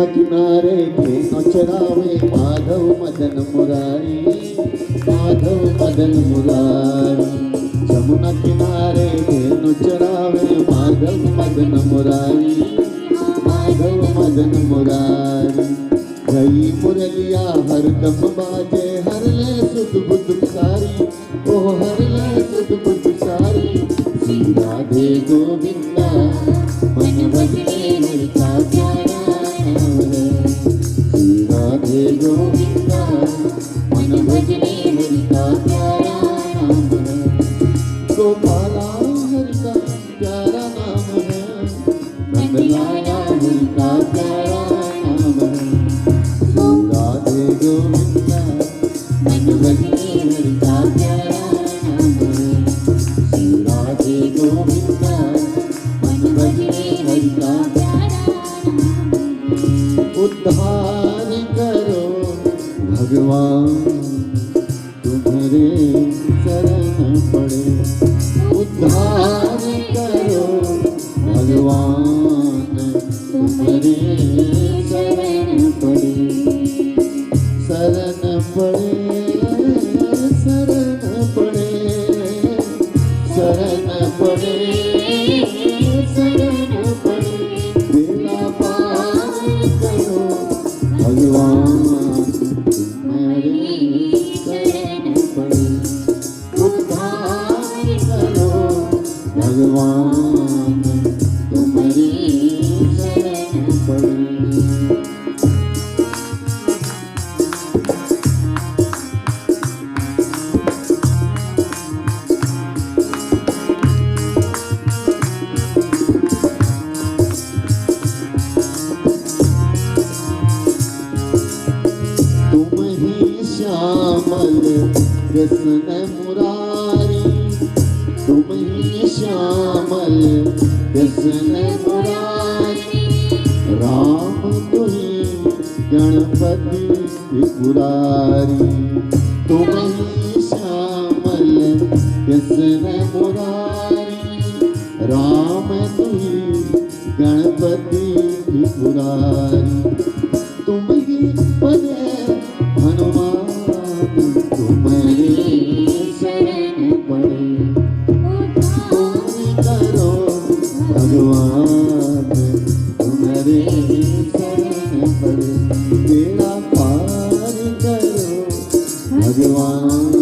किनारे थे चरावे माधव मदन मुरारी, माधव मदन मुरारी। जमुना किनारे थे चरावे माधव मदन मुरारी, माधव मदन मुरारी। गई मुरलिया हरदम बाजे हर ले सुध बुध सारी, ओ हर ले सुध बुध सारी। श्री राधे गोविंदा मन भजने मिलता प्यारा राधे गोविंदा मन भजने हरि का प्यारा नाम है। गोपाला हरि का प्यारा नाम है, नंदलाला हरि का प्यारा नाम है। राधे गोविंदा मन भजने हरि का प्यारा नाम है। राधे गोविंदा मन भजने हरि का प्यारा नाम है। उद्धार करो भगवान तुम्हारे शरण पड़े, उद्धार करो भगवान तुम्हारे शरण पड़े। शरण पड़े शरण पड़े शरण पड़े शरण पड़े। बेड़ा पार करो भगवान तुम्हारे शरण पड़े, उद्धार करो भगवान तुम्हारे शरण पड़े। तुम ही श्यामल कृष्ण मुरारी, तुम ही श्यामल कृष्ण मुरारी। राम तुही गणपति त्रिपुरारी, तुम ही श्यामल कृष्ण मुरारी। राम तुही गणपति त्रिपुरारी। तुम ही बने हनुमान तुम्हारे शरण पड़े, तुम करो भगवान तुम्हारे शरण पड़े। बेड़ा पार करो भगवान